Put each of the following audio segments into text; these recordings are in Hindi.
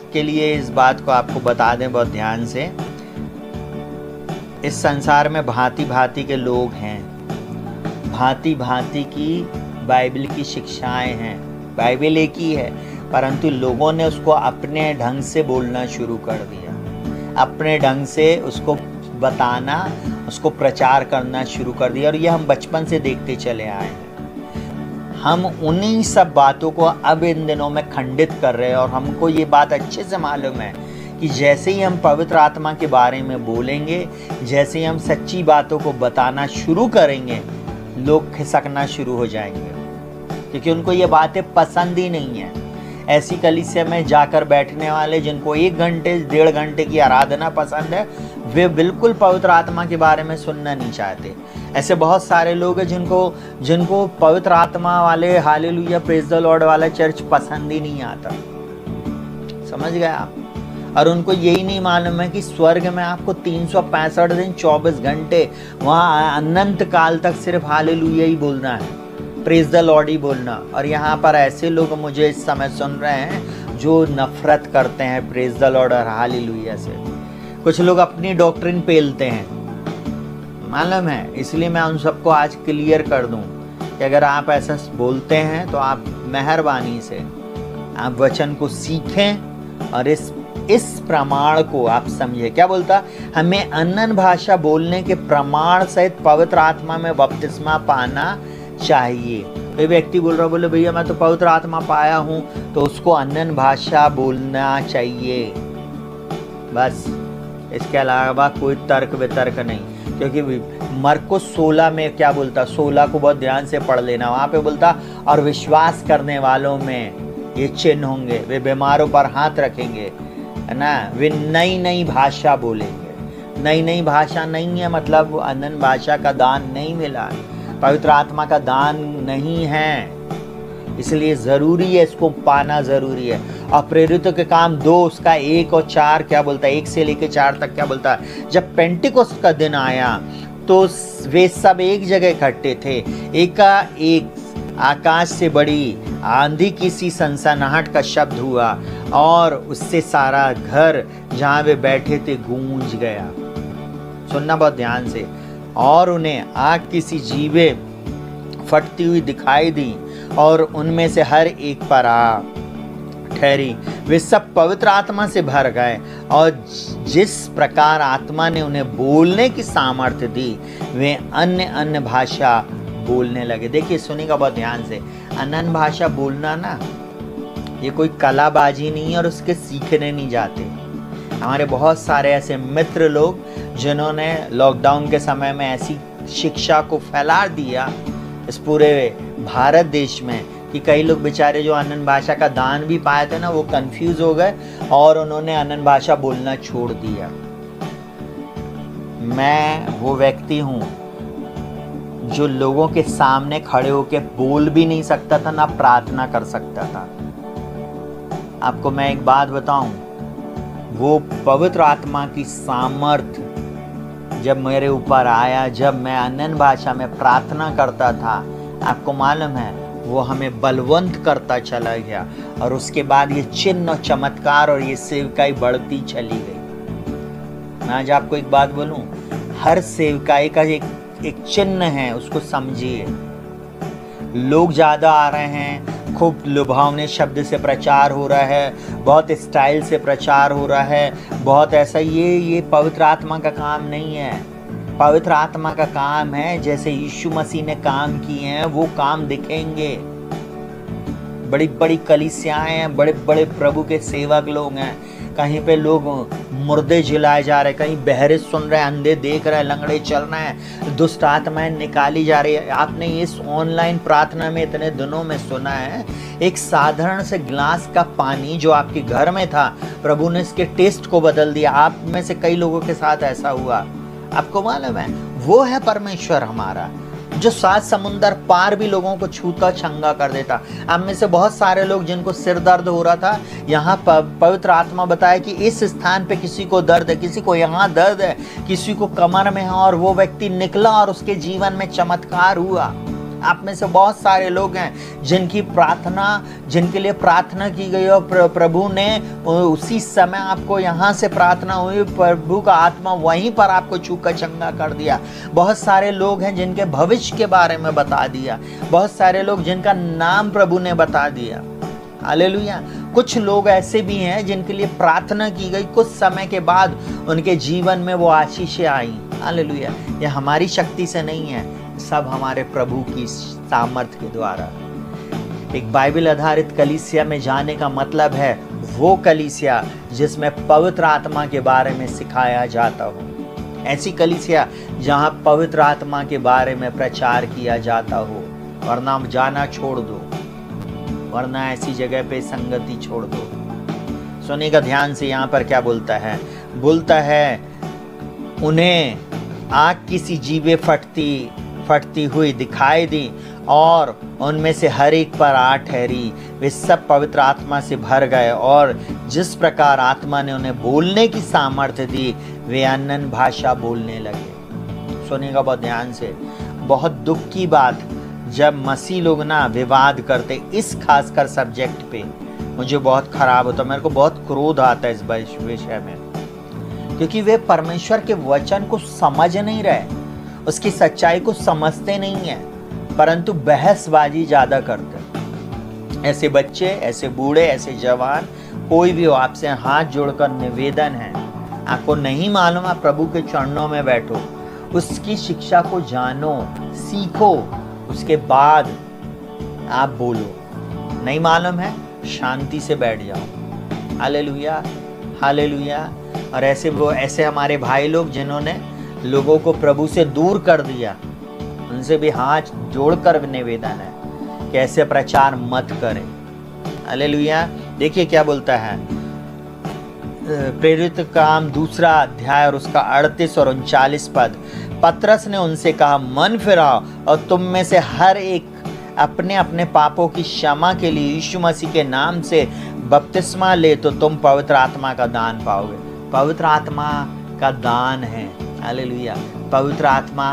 के लिए इस बात को आपको बता दें बहुत ध्यान से, इस संसार में भांति भांति के लोग हैं, भांति भांति की बाइबल की शिक्षाएं हैं। बाइबल एक ही है, परंतु लोगों ने उसको अपने ढंग से बोलना शुरू कर दिया, अपने ढंग से उसको बताना, उसको प्रचार करना शुरू कर दिया। और ये हम बचपन से देखते चले आए हैं। हम उन्हीं सब बातों को अब इन दिनों में खंडित कर रहे हैं। और हमको ये बात अच्छे से मालूम है कि जैसे ही हम पवित्र आत्मा के बारे में बोलेंगे, जैसे ही हम सच्ची बातों को बताना शुरू करेंगे, लोग खिसकना शुरू हो जाएंगे, क्योंकि उनको ये बातें पसंद ही नहीं है। ऐसी कलीसिया में जाकर बैठने वाले जिनको 1 घंटे 1.5 घंटे की आराधना पसंद है, वे बिल्कुल पवित्र आत्मा के बारे में सुनना नहीं चाहते। ऐसे बहुत सारे लोग हैं जिनको पवित्र आत्मा वाले हालेलुया प्रेज द लॉर्ड वाला चर्च पसंद ही नहीं आता। समझ गए आप? और उनको यही नहीं मालूम है कि स्वर्ग में आपको 365 दिन 24 घंटे वहाँ अनंत काल तक सिर्फ हालेलुया ही बोलना है, प्रेज द लॉर्ड ही बोलना। और यहाँ पर ऐसे लोग मुझे इस समय सुन रहे हैं जो नफरत करते हैं प्रेज द लॉर्ड और हालेलुया से। कुछ लोग अपनी डॉक्ट्रिन पेलते हैं, मालूम है। इसलिए मैं उन सबको आज क्लियर कर दूं कि अगर आप ऐसा बोलते हैं तो आप मेहरबानी से आप वचन को सीखें और इस प्रमाण को आप समझे। क्या बोलता? हमें अन्य भाषा बोलने के प्रमाण सहित पवित्र आत्मा में बपतिस्मा पाना चाहिए। कोई व्यक्ति बोल रहा, बोले भैया मैं तो पवित्र आत्मा पाया हूँ, तो उसको अन्य भाषा बोलना चाहिए, बस। इसके अलावा कोई तर्क वितर्क नहीं। क्योंकि मरकुस 16 में क्या बोलता, 16 को बहुत ध्यान से पढ़ लेना। वहाँ पे बोलता, और विश्वास करने वालों में ये चिन्ह होंगे, वे बीमारों पर हाथ रखेंगे, है ना, वे नई नई भाषा बोलेंगे। नई नई भाषा नहीं है मतलब अन्य भाषा का दान नहीं मिला, पवित्र आत्मा का दान नहीं है, इसलिए ज़रूरी है, इसको पाना ज़रूरी है। और प्रेरितों के काम 2 उसका 1 और 4 क्या बोलता है, 1 से लेकर 4 तक क्या बोलता है। जब पेंटिकोस्ट का दिन आया तो वे सब एक जगह इकट्ठे थे, एकाएक आकाश से बड़ी आंधी की सी सनसनाहट का शब्द हुआ और उससे सारा घर जहाँ वे बैठे थे गूंज गया। सुनना बहुत ध्यान से। और उन्हें आग की सी जीभें फटती हुई दिखाई दी और उनमें से हर एक पर आ ठहरी। वे सब पवित्र आत्मा से भर गए और जिस प्रकार आत्मा ने उन्हें बोलने की सामर्थ्य दी, वे अन्य अन्य भाषा बोलने लगे। देखिए, सुनिएगा बहुत ध्यान से। अन्य भाषा बोलना ना, ये कोई कलाबाजी नहीं है और उसके सीखने नहीं जाते। हमारे बहुत सारे ऐसे मित्र लोग जिन्होंने लॉकडाउन के समय में ऐसी शिक्षा को फैला दिया इस पूरे भारत देश में कि कई लोग बेचारे जो अन्य भाषा का दान भी पाए थे ना, वो कंफ्यूज हो गए और उन्होंने अन्य भाषा बोलना छोड़ दिया। मैं वो व्यक्ति हूँ जो लोगों के सामने खड़े होकर बोल भी नहीं सकता था, ना प्रार्थना कर सकता था। आपको मैं एक बात बताऊं, वो पवित्र आत्मा की सामर्थ जब मेरे ऊपर आया, जब मैं अन्य भाषा में प्रार्थना करता था, आपको मालूम है वो हमें बलवंत करता चला गया। और उसके बाद ये चिन्ह और चमत्कार और ये सेवकाई बढ़ती चली गई। मैं आज आपको एक बात बोलूं, हर सेवकाई का एक चिन्ह है, उसको समझिए। लोग ज़्यादा आ रहे हैं, खूब लुभावने शब्द से प्रचार हो रहा है, बहुत स्टाइल से प्रचार हो रहा है, बहुत ऐसा। ये पवित्र आत्मा का काम नहीं है। पवित्र आत्मा का काम है, जैसे यीशु मसीह ने काम किए हैं वो काम दिखेंगे। बड़ी बड़ी कलीसियाएं हैं, बड़े बड़े प्रभु के सेवक लोग हैं। कहीं पे लोग मुर्दे जिलाए जा रहे, कहीं बहरे सुन रहे, अंधे देख रहे, लंगड़े चल रहे हैं, दुष्ट आत्माएं निकाली जा रही है। आपने इस ऑनलाइन प्रार्थना में इतने दिनों में सुना है, एक साधारण से गिलास का पानी जो आपके घर में था, प्रभु ने इसके टेस्ट को बदल दिया। आप में से कई लोगों के साथ ऐसा हुआ। आपको मालूम है, वो है परमेश्वर हमारा, जो 7 समुंदर पार भी लोगों को छूता छंगा कर देता। हम में से बहुत सारे लोग जिनको सिर दर्द हो रहा था, यहाँ पवित्र आत्मा बताया कि इस स्थान पे किसी को दर्द है, किसी को यहाँ दर्द है, किसी को कमर में है, और वो व्यक्ति निकला और उसके जीवन में चमत्कार हुआ। आप में से बहुत सारे लोग हैं जिनके लिए प्रार्थना की गई और प्रभु ने उसी समय आपको यहाँ से प्रार्थना हुई, प्रभु का आत्मा वहीं पर आपको छूकर चंगा कर दिया। बहुत सारे लोग हैं जिनके भविष्य के बारे में बता दिया, बहुत सारे लोग जिनका नाम प्रभु ने बता दिया। हालेलुया। कुछ लोग ऐसे भी हैं जिनके लिए प्रार्थना की गई, कुछ समय के बाद उनके जीवन में वो आशीषें आई। हालेलुया। ये हमारी शक्ति से नहीं है, सब हमारे प्रभु की सामर्थ्य के द्वारा। एक बाइबल आधारित कलीसिया में जाने का मतलब है वो कलीसिया जिसमें पवित्र आत्मा के बारे में सिखाया जाता हो, ऐसी कलीसिया जहां पवित्र आत्मा के बारे में प्रचार किया जाता हो। वरना जाना छोड़ दो, वरना ऐसी जगह पे संगति छोड़ दो। सुनिएगा ध्यान से, यहाँ पर क्या बोलता है उन्हें आग की सी जीभें फटती हुई दिखाई दी और उनमें से हर एक पर आ ठहरी। वे सब पवित्र आत्मा से भर गए और जिस प्रकार आत्मा ने उन्हें बोलने की सामर्थ्य दी, वे अन्य भाषा बोलने लगे। सुनिएगा बहुत ध्यान से। बहुत दुख की बात जब मसीह लोग ना विवाद करते इस खासकर सब्जेक्ट पे, मुझे बहुत खराब होता, मेरे को बहुत क्रोध आता है इस विषय में, क्योंकि वे परमेश्वर के वचन को समझ नहीं रहे, उसकी सच्चाई को समझते नहीं है, परंतु बहसबाजी ज्यादा करते। ऐसे बच्चे, ऐसे बूढ़े, ऐसे जवान, कोई भी हो, आपसे हाथ जोड़कर निवेदन है, आपको नहीं मालूम, आप प्रभु के चरणों में बैठो, उसकी शिक्षा को जानो, सीखो, उसके बाद आप बोलो। नहीं मालूम है, शांति से बैठ जाओ। Hallelujah, hallelujah. और ऐसे हमारे भाई लोग जिन्होंने लोगों को प्रभु से दूर कर दिया, उनसे भी हाथ जोड़कर निवेदन है कि ऐसे प्रचार मत करें। हालेलुया। देखिए क्या बोलता है प्रेरित काम 2 अध्याय और उसका 38 और 39 पद। पतरस ने उनसे कहा, मन फिराओ और तुम में से हर एक अपने अपने पापों की क्षमा के लिए यीशु मसीह के नाम से बपतिस्मा ले, तो तुम पवित्र आत्मा का दान पाओगे। पवित्र आत्मा का दान है। हालेलुया। पवित्र आत्मा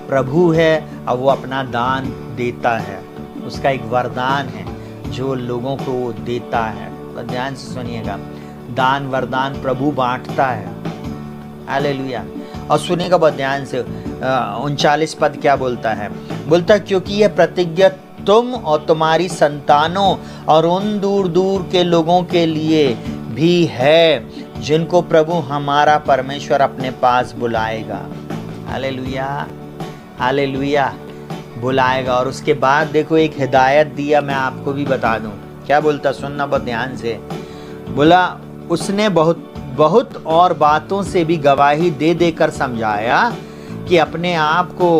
प्रभु है और वो अपना दान देता है, उसका एक वरदान है जो लोगों को देता है। तो ध्यान से सुनिएगा, दान वरदान प्रभु बांटता है। हालेलुया। और सुनिएगा बहुत ध्यान से, 39 पद क्या बोलता है? बोलता, क्योंकि यह प्रतिज्ञा तुम और तुम्हारी संतानों और उन दूर दूर के लोगों के लिए भी है जिनको प्रभु हमारा परमेश्वर अपने पास बुलाएगा। Hallelujah, hallelujah, बुलाएगा। और उसके बाद देखो एक हिदायत दिया, मैं आपको भी बता दूं क्या बोलता, सुनना बहुत ध्यान से। बोला, उसने बहुत और बातों से भी गवाही दे देकर समझाया कि अपने आप को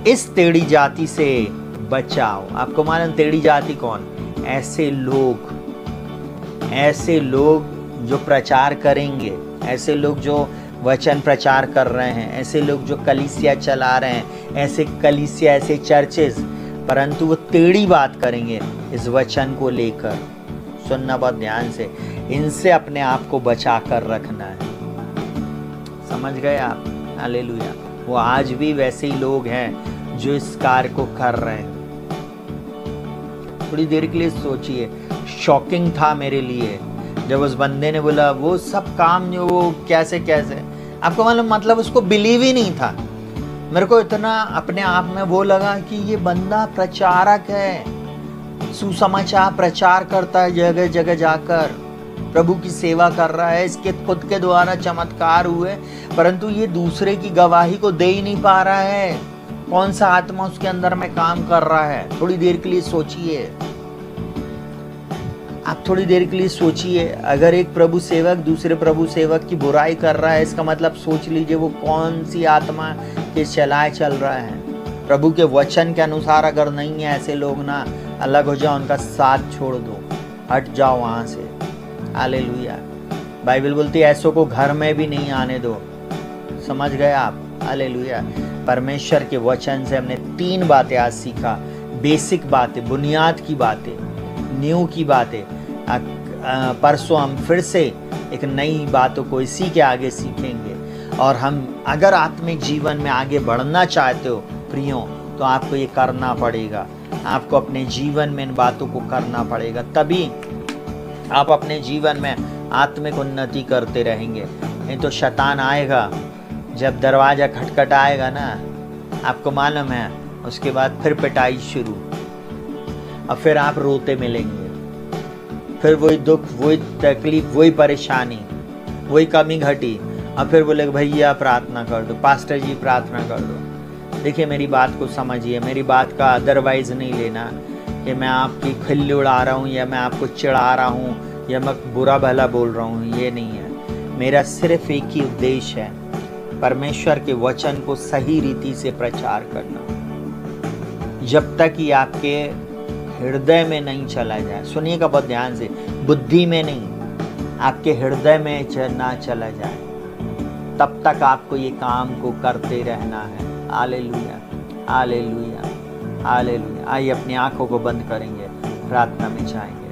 इस टेढ़ी जाति से बचाओ। आपको मालूम टेढ़ी जाति कौन? ऐसे लोग जो प्रचार करेंगे, ऐसे लोग जो वचन प्रचार कर रहे हैं, ऐसे लोग जो कलीसिया चला रहे हैं, ऐसे कलीसिया, ऐसे चर्चेस, परंतु वो टेढ़ी बात करेंगे इस वचन को लेकर। सुनना बहुत ध्यान से, इनसे अपने आप को बचा कर रखना है। समझ गए आप? हालेलुया। वो आज भी वैसे ही लोग हैं जो इस कार्य को कर रहे हैं। थोड़ी देर के लिए सोचिए, शॉकिंग था मेरे लिए जब उस बंदे ने बोला वो सब काम जो वो कैसे, आपको मालूम, मतलब उसको बिलीव ही नहीं था। मेरे को इतना अपने आप में वो लगा कि ये बंदा प्रचारक है, सुसमाचार प्रचार करता है, जगह जगह जाकर प्रभु की सेवा कर रहा है, इसके खुद के द्वारा चमत्कार हुए, परंतु ये दूसरे की गवाही को दे ही नहीं पा रहा है। कौन सा आत्मा उसके अंदर में काम कर रहा है? थोड़ी देर के लिए सोचिए, आप थोड़ी देर के लिए सोचिए। अगर एक प्रभु सेवक दूसरे प्रभु सेवक की बुराई कर रहा है, इसका मतलब सोच लीजिए वो कौन सी आत्मा के चलाए चल रहा है। प्रभु के वचन के अनुसार अगर नहीं है, ऐसे लोग ना अलग हो जाओ, उनका साथ छोड़ दो, हट जाओ वहां से। हालेलुया। बाइबल बोलती है ऐसों को घर में भी नहीं आने दो। समझ गए आप? हालेलुया। परमेश्वर के वचन से हमने 3 बातें आज सीखा, बेसिक बातें, बुनियाद की बातें, न्यू की बातें। परसों हम फिर से एक नई बातों को इसी के आगे सीखेंगे। और हम अगर आत्मिक जीवन में आगे बढ़ना चाहते हो प्रियो, तो आपको ये करना पड़ेगा, आपको अपने जीवन में इन बातों को करना पड़ेगा, तभी आप अपने जीवन में आत्मिक उन्नति करते रहेंगे। नहीं तो शैतान आएगा, जब दरवाज़ा खटखटाएगा ना, आपको मालूम है, उसके बाद फिर पिटाई शुरू, और फिर आप रोते मिलेंगे, फिर वही दुख, वही तकलीफ, वही परेशानी, वही कमी घटी, और फिर बोले भैया प्रार्थना कर दो, पास्टर जी प्रार्थना कर दो। देखिए मेरी बात को समझिए, मेरी बात का अदरवाइज नहीं लेना कि मैं आपकी खिल्ली उड़ा रहा हूँ, या मैं आपको चिढ़ा रहा हूँ, या मैं बुरा भला बोल रहा हूँ, ये नहीं है। मेरा सिर्फ एक ही उद्देश्य है, परमेश्वर के वचन को सही रीति से प्रचार करना। जब तक ये आपके हृदय में नहीं चला जाए, सुनिएगा बहुत ध्यान से, बुद्धि में नहीं, आपके हृदय में ना चला जाए, तब तक आपको ये काम को करते रहना है। Hallelujah, hallelujah, hallelujah. आइए अपनी आंखों को बंद करेंगे, प्रार्थना में जाएंगे।